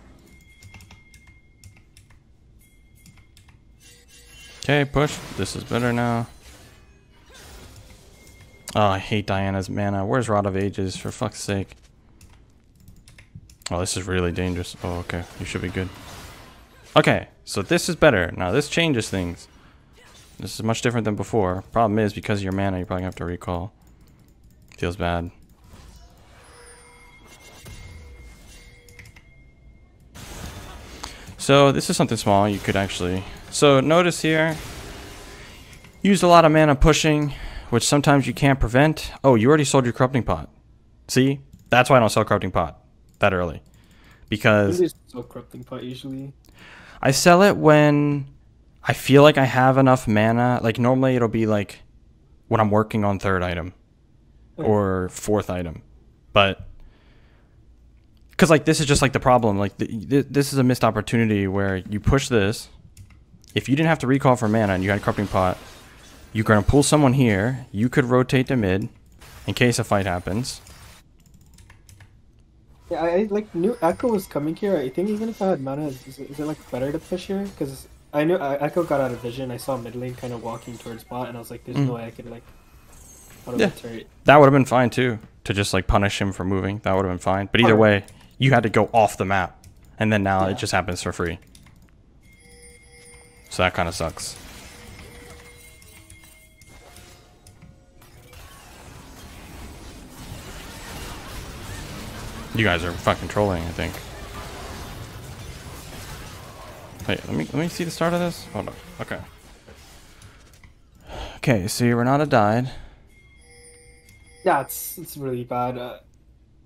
Okay, push. This is better now. Oh, I hate Diana's mana. Where's Rod of Ages, for fuck's sake? Oh, this is really dangerous. Oh, okay. You should be good. Okay, so this is better. Now, this changes things. This is much different than before. Problem is, because of your mana, you probably have to recall. Feels bad. So, this is something small you could actually... So, notice here, used a lot of mana pushing, which sometimes you can't prevent. Oh, you already sold your Corrupting Pot. See? That's why I don't sell Corrupting Pot that early. Because... There's no Corrupting Pot usually. I sell it when I feel like I have enough mana. Like, normally it'll be like when I'm working on third item or fourth item. But... Because, like, this is just, like, the problem. Like, this is a missed opportunity where you push this. If you didn't have to recall for mana and you had Corrupting Pot, you're going to pull someone here. You could rotate to mid in case a fight happens. Yeah, I like knew Echo was coming here. I think even if I had mana, is it like better to push here? Because I knew Echo got out of vision. I saw mid lane kind of walking towards bot, and I was like, "There's no way I could like auto Yeah. turret." That would have been fine, too, to just, like, punish him for moving. That would have been fine. But either way, you had to go off the map. And then now it just happens for free. So that kind of sucks. You guys are fucking trolling, I think. Wait, let me see the start of this. Hold on. Okay. Okay, so Renata died. Yeah, it's really bad. The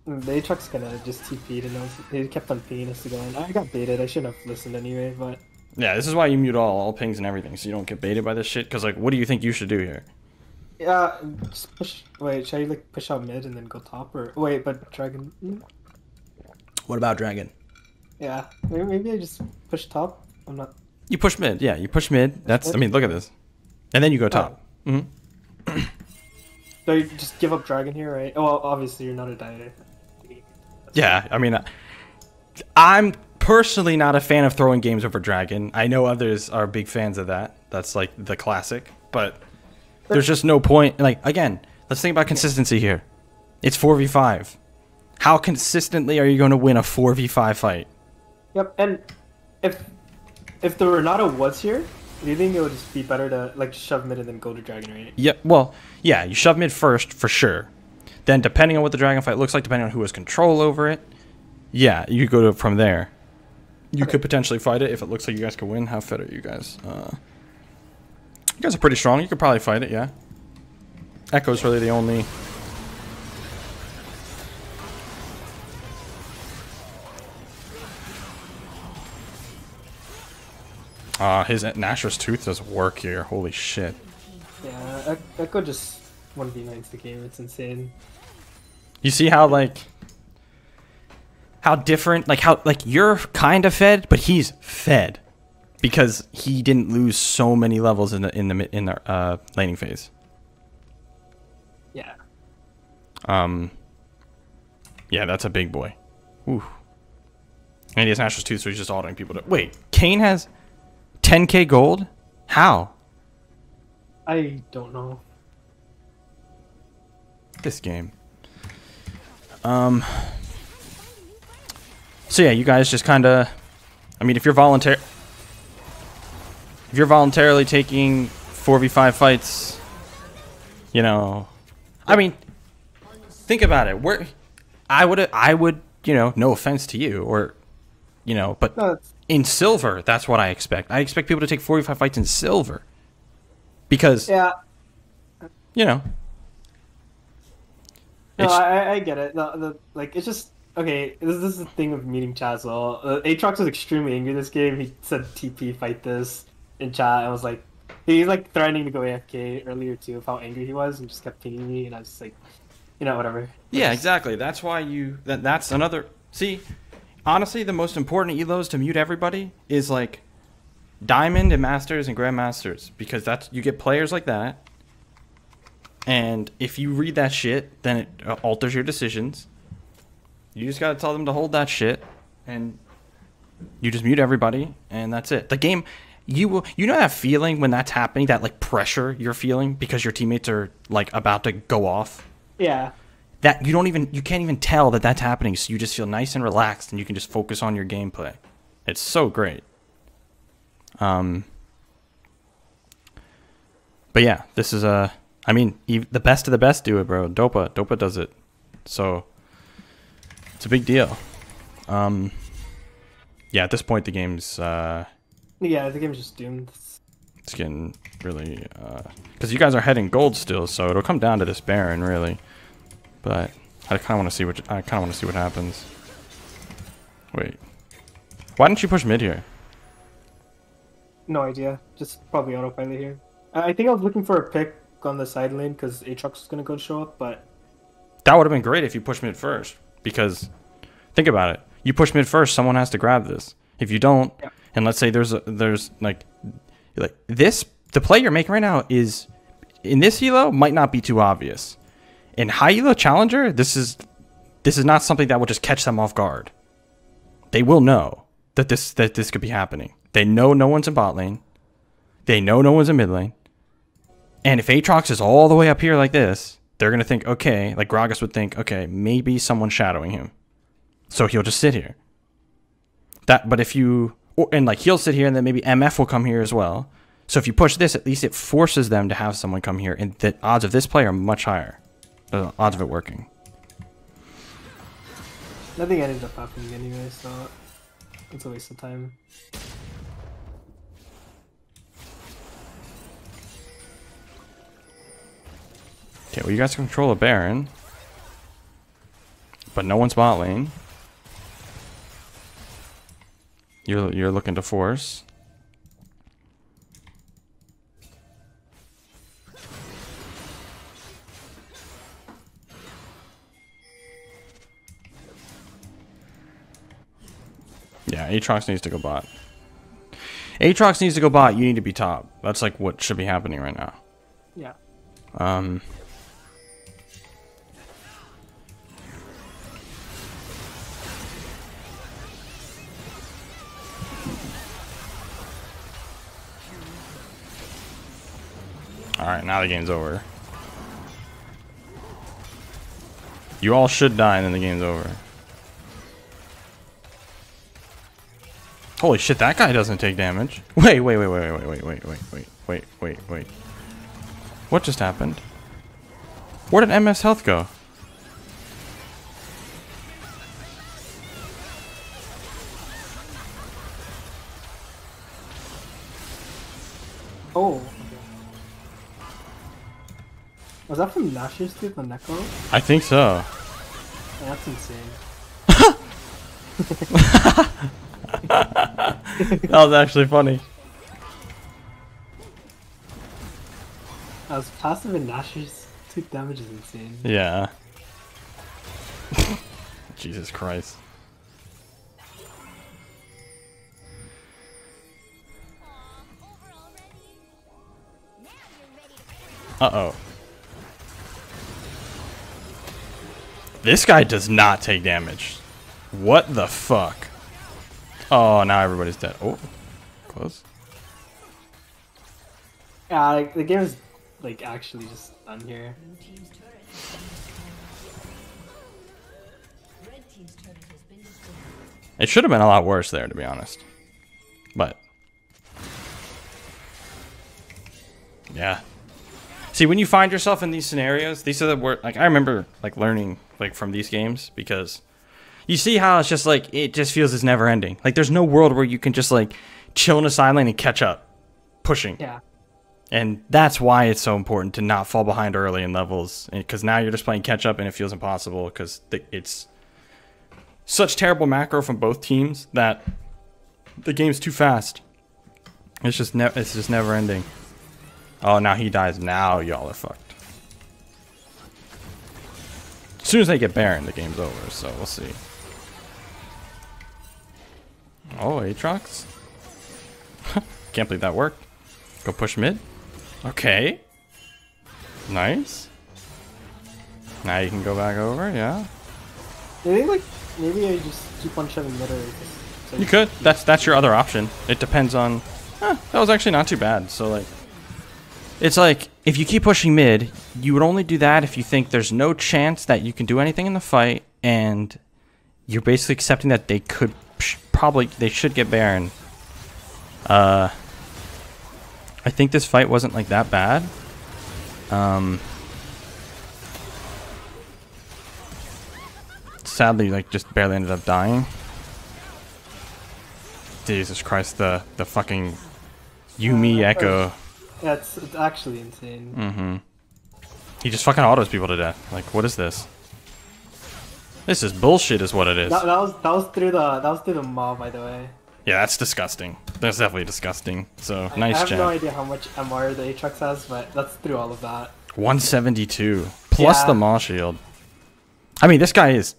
Aatrox kind of just TP'd and they kept on pinging us to go in. I got baited. I shouldn't have listened anyway, but... Yeah, this is why you mute all pings and everything, so you don't get baited by this shit. Because, like, what do you think you should do here? Yeah, just push... Wait, should I, like, push out mid and then go top? Or... Wait, but Dragon... What about Dragon? Yeah, maybe I just push top? I'm not... You push mid. Yeah, you push mid. That's, I mean, look at this. And then you go top. Mm-hmm. So you just give up Dragon here, right? Well, obviously you're not a Dire. Yeah, I mean, I'm personally not a fan of throwing games over Dragon. I know others are big fans of that. That's like the classic. But there's just no point. Like, again, let's think about consistency here. It's 4v5. How consistently are you going to win a 4v5 fight? Yep, and if the Renata was here, do you think it would just be better to like shove mid and then go to Dragon, right? Yeah, well, yeah, you shove mid first for sure. Then, depending on what the Dragon fight looks like, depending on who has control over it, yeah, you go to from there. You could potentially fight it if it looks like you guys can win. How fit are you guys? You guys are pretty strong. You could probably fight it, yeah. Echo's really the only... His Nashor's Tooth does work here. Holy shit. Yeah, Echo just 1v9s the game. It's insane. You see how, like... How different... Like, how... Like, you're kind of fed, but he's fed. Because he didn't lose so many levels in the laning phase. Yeah. Yeah, that's a big boy. Ooh. And he has Nashor's Tooth, so he's just autoing people to... Wait, Kayn has 10k gold? How? I don't know. This game. So yeah, you guys just kind of... I mean, if you're voluntarily taking 4v5 fights, you know... I mean, think about it. I would, you know, no offense to you, or, you know, but No, it's, in silver, that's what I expect. I expect people to take 45 fights in silver. Because, yeah. you know. No, It's, I get it. Like, it's just okay. This is the thing with meeting chat as well. Aatrox was extremely angry this game. He said TP fight this in chat. I was like, he's like threatening to go AFK earlier too, of how angry he was, and just kept pinging me, and I was just like, you know, whatever. yeah, exactly. That's why that's another. See, honestly, the most important elos to mute everybody is like Diamond and Masters and Grandmasters, because you get players like that. And if you read that shit, then it alters your decisions. You just gotta tell them to hold that shit, and you just mute everybody, and that's it. The game, you know that feeling when that's happening, that like pressure you're feeling because your teammates are like about to go off. Yeah. That you can't even tell that that's happening. So you just feel nice and relaxed, and you can just focus on your gameplay. It's so great. But yeah, this is I mean, the best of the best do it, bro. Dopa does it. So it's a big deal. Yeah, at this point the game's Yeah, the game's just doomed. it's getting really because you guys are heading gold still, so it'll come down to this Baron really. But I kind of want to see what happens. Wait, why didn't you push mid here? No idea. Just probably autopilot here. I think I was looking for a pick on the side lane because Aatrox was gonna go show up, but That would have been great if you pushed mid first, because think about it. You push mid first, someone has to grab this. If you don't, yeah. and let's say there's like this, the play you're making right now is in this elo might not be too obvious. In high elo challenger, this is not something that will just catch them off guard. They will know that this could be happening. They know no one's in bot lane. They know no one's in mid lane. And if Aatrox is all the way up here like this, they're going to think, okay, like Gragas would think, okay, maybe someone's shadowing him. So he'll just sit here. But if you, and like he'll sit here and then maybe MF will come here as well. So if you push this, at least it forces them to have someone come here. And the odds of this play are much higher. The odds of it working. nothing ended up happening anyway, so it's a waste of time. Okay, well you guys control a Baron. But no one's bot lane. You're looking to force. Yeah, Aatrox needs to go bot. Aatrox needs to go bot, you need to be top. That's like what should be happening right now. Yeah. Alright, now the game's over. You all should die and then the game's over. Holy shit, that guy doesn't take damage. Wait. What just happened? Where did MS health go? Oh. Was that from Nash's tooth on Neko? I think so. Oh, that's insane. That was actually funny. As passive in Nash's tooth damage is insane. Yeah. Jesus Christ. Uh-oh. This guy does not take damage. What the fuck? Oh, now everybody's dead. Oh, close. Yeah, like, the game is like actually just done here. It should have been a lot worse there, to be honest. But yeah. See, when you find yourself in these scenarios, these are the word. Like I remember like learning like from these games because you see how it's just like it just feels it's never ending. Like there's no world where you can just like chill in a side lane and catch up, pushing. Yeah. And that's why it's so important to not fall behind early in levels, because now you're just playing catch up and it feels impossible because it's such terrible macro from both teams that the game's too fast. It's just never ending. Oh, now he dies. Now y'all are fucked. As soon as they get Baron, the game's over. So we'll see. Oh, Aatrox. Can't believe that worked. Go push mid. Okay. Nice. Now you can go back over, yeah. I think like maybe I just keep on shoving mid or so You could. That's your other option. It depends on. That was actually not too bad. So like, it's like if you keep pushing mid, you would only do that if you think there's no chance that you can do anything in the fight, and you're basically accepting that they could they should get Baron. I think this fight wasn't like that bad. Sadly, like just barely ended up dying. Jesus Christ, the fucking Yuumi Echo. Yeah, it's actually insane. Mm-hmm. He just fucking autos people to death. Like, what is this? This is bullshit, is what it is. That was through the mob, by the way. Yeah, that's disgusting. That's definitely disgusting. So nice. I have chat. no idea how much MR the Aatrox has, but that's through all of that. 172 plus Yeah. the Maw Shield. I mean, this guy is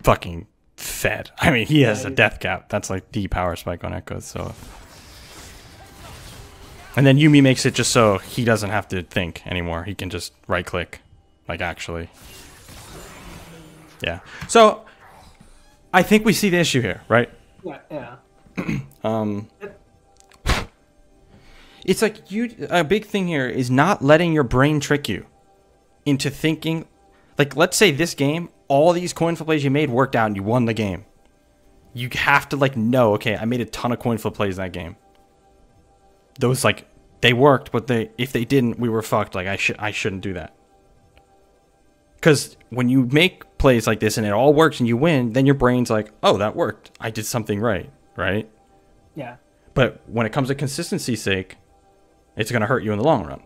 fucking fed. I mean, he has a death cap. That's like the power spike on Echo. So, and then Yuumi makes it just so he doesn't have to think anymore. He can just right click, like actually. Yeah. So, I think we see the issue here, right? Yeah. It's like a big thing here is not letting your brain trick you into thinking, like, let's say this game, all these coin flip plays you made worked out and you won the game. You have to like know, okay, I made a ton of coin flip plays in that game. Those like they worked, but if they didn't, we were fucked. Like I shouldn't do that. Because when you make plays like this and it all works and you win, then your brain's like, oh, that worked. I did something right, right? Yeah. But when it comes to consistency's sake, it's going to hurt you in the long run.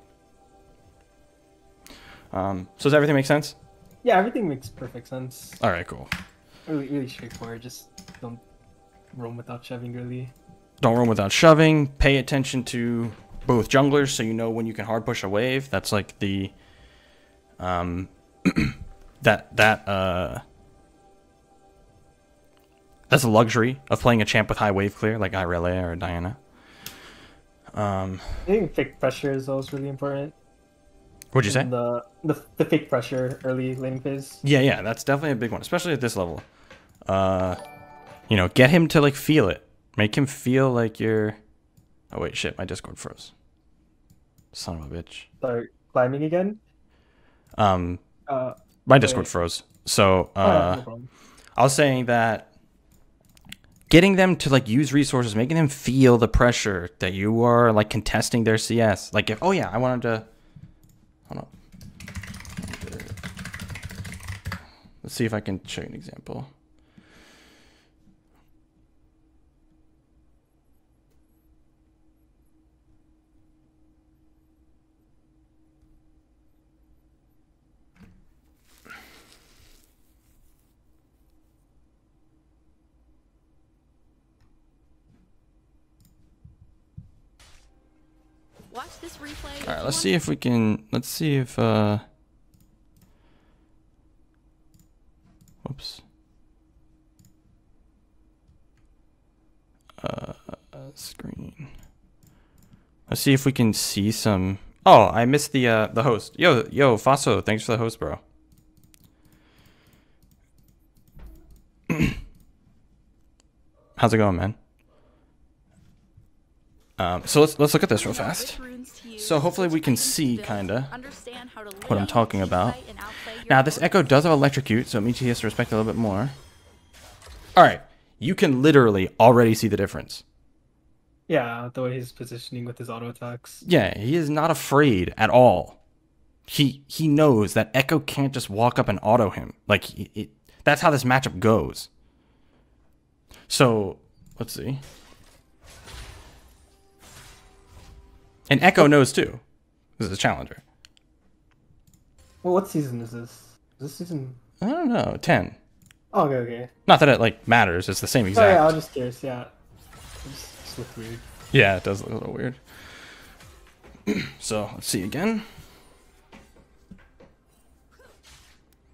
So does everything make sense? Yeah, everything makes perfect sense. All right, cool. Really straightforward. Just don't roam without shoving, really. Don't roam without shoving. Pay attention to both junglers so you know when you can hard push a wave. That's like the that's a luxury of playing a champ with high wave clear like Irelia or Diana. I think fake pressure is always really important. What'd you say? The fake pressure early laning phase. Yeah, that's definitely a big one, especially at this level. You know, get him to like feel it. Make him feel like you're. Oh wait, shit! My Discord froze. Son of a bitch. Start climbing again. My Discord froze. So No problem. I was saying that getting them to like use resources, making them feel the pressure that you are like contesting their CS. Like if I wanted to. Hold on. Let's see if I can show you an example. Watch this replay. All right, let's see if we can. Let's see if. Whoops. Screen. Let's see if we can see some. Oh, I missed the host. Yo, Faso, thanks for the host, bro. How's it going, man? So let's look at this real fast. So hopefully we can see kinda what I'm talking about. Now this Echo does have Electrocute, so it means he has to respect it a little bit more. All right, you can literally already see the difference. Yeah, the way he's positioning with his auto attacks. Yeah, he is not afraid at all. He knows that Echo can't just walk up and auto him. Like, that's how this matchup goes. So, let's see. And Echo knows too. This is a challenger. Well, what season is this? Is this season? I don't know, 10. Oh, okay. Not that it like matters. It's the same Oh exact. yeah, I was just curious. Yeah, it just looked weird. Yeah, it does look a little weird. So let's see again.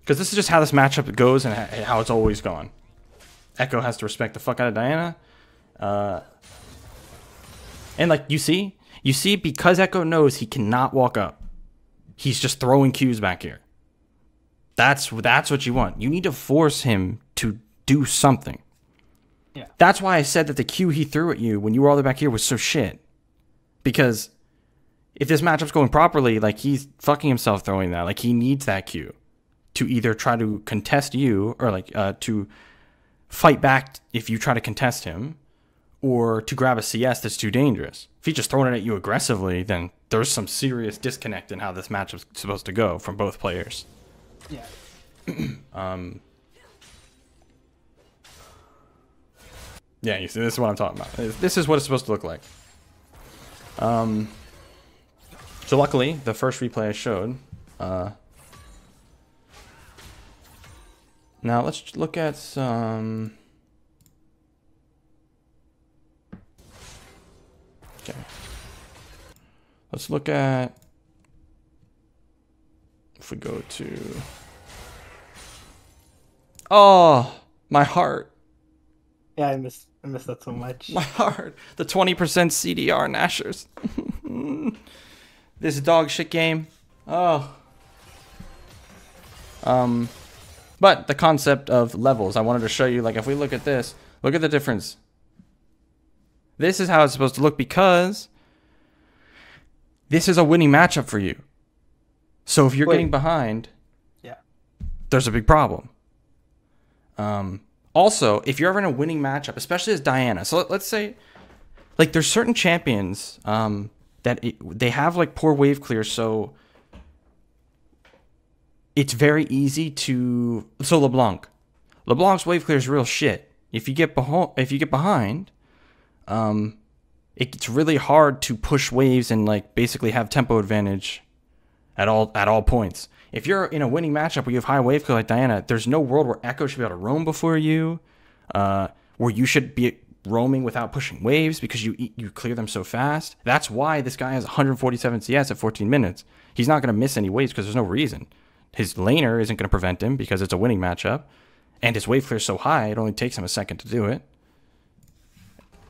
Because this is just how this matchup goes and how it's always gone. Echo has to respect the fuck out of Diana. And like you see because Echo knows he cannot walk up, he's just throwing Qs back here. That's what you want. You need to force him to do something. Yeah. That's why I said that the Q he threw at you when you were all the way back here was so shit. Because if this matchup's going properly, like he's fucking himself throwing that. Like he needs that Q to either try to contest you or like to fight back if you try to contest him, or to grab a CS that's too dangerous. If he's just throwing it at you aggressively, then there's some serious disconnect in how this matchup's supposed to go from both players. Yeah. Yeah, you see, this is what I'm talking about. This is what it's supposed to look like. So luckily, the first replay I showed. Now let's look at some. Okay. Let's look at. If we go to. Oh, my heart. Yeah, I miss that so much. My heart. The 20% CDR Nashers. This dog shit game. Oh. But the concept of levels, I wanted to show you, like, if we look at this, look at the difference. This is how it's supposed to look because this is a winning matchup for you. So if you're getting behind, yeah, there's a big problem. Also, if you're ever in a winning matchup, especially as Diana, so let's say, like, there's certain champions that they have, like, poor wave clear, so it's very easy to... So LeBlanc's wave clear is real shit. If you get behind, it's really hard to push waves and, like, basically have tempo advantage at all points. If you're in a winning matchup where you have high wave clear like Diana, there's no world where Echo should be able to roam before you, where you should be roaming without pushing waves because you clear them so fast. That's why this guy has 147 CS at 14 minutes. He's not going to miss any waves because there's no reason. His laner isn't going to prevent him because it's a winning matchup, and his wave clear is so high it only takes him a second to do it.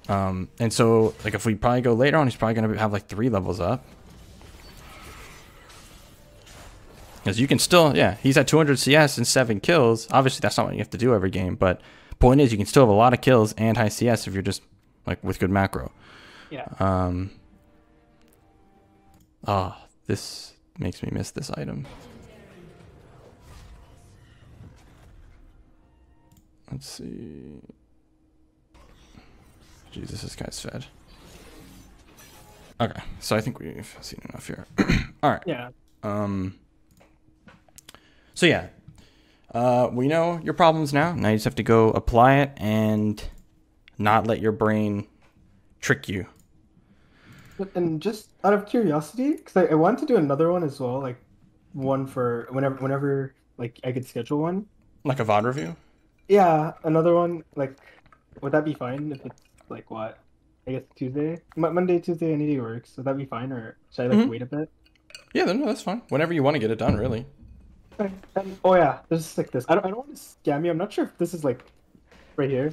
And so, like, if we probably go later on, he's probably going to have like 3 levels up. Because you can still, yeah, he's at 200 CS and 7 kills. Obviously, that's not what you have to do every game, but point is, you can still have a lot of kills and high CS if you're just, like, with good macro. Yeah. This makes me miss this item. Let's see. Jesus, this guy's fed. Okay, so I think we've seen enough here. All right. Yeah. So yeah, we know your problems now. Now you just have to go apply it and not let your brain trick you. And just out of curiosity, because I wanted to do another one as well, like one for whenever like I could schedule one. Like a VOD review? Yeah, another one. Like, would that be fine if it's like what? I guess Tuesday, Monday, Tuesday, any day works. Would that be fine, or should I like wait a bit? Yeah, no, that's fine. Whenever you want to get it done, really. And, oh yeah, there's like this. I don't want to scam you. I'm not sure if this is like right here.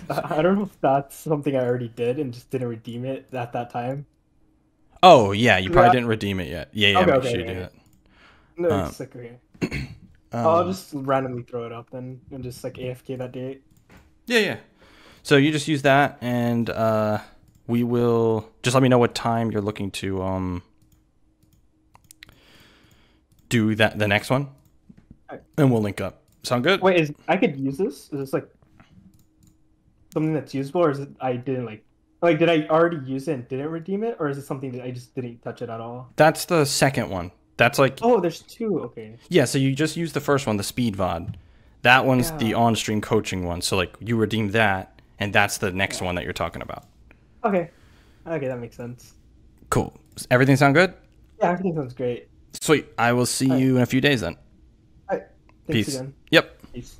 I don't know if that's something I already did and just didn't redeem it at that time. Oh yeah, you probably didn't redeem it yet. Yeah, make sure you do that. No, it's like okay. I'll just randomly throw it up then and just like AFK that date. Yeah. So you just use that, and we will just let me know what time you're looking to do that the next one, and we'll link up. Sound good? Wait, I could use this? Is this like something that's usable, or is it I didn't like did I already use it and didn't redeem it, or is it something that I just didn't touch it at all? That's the second one. That's like Oh, there's two. Okay. yeah. So you just use the first one, the speed VOD. That one's the Yeah. on-stream coaching one. So like you redeem that, and that's the next one that you're talking about. Okay. Okay, that makes sense. Cool. Everything sound good? Yeah, everything sounds great. Sweet. I will see Alright. you in a few days then. All right. Thanks Peace. again. Yep. Peace.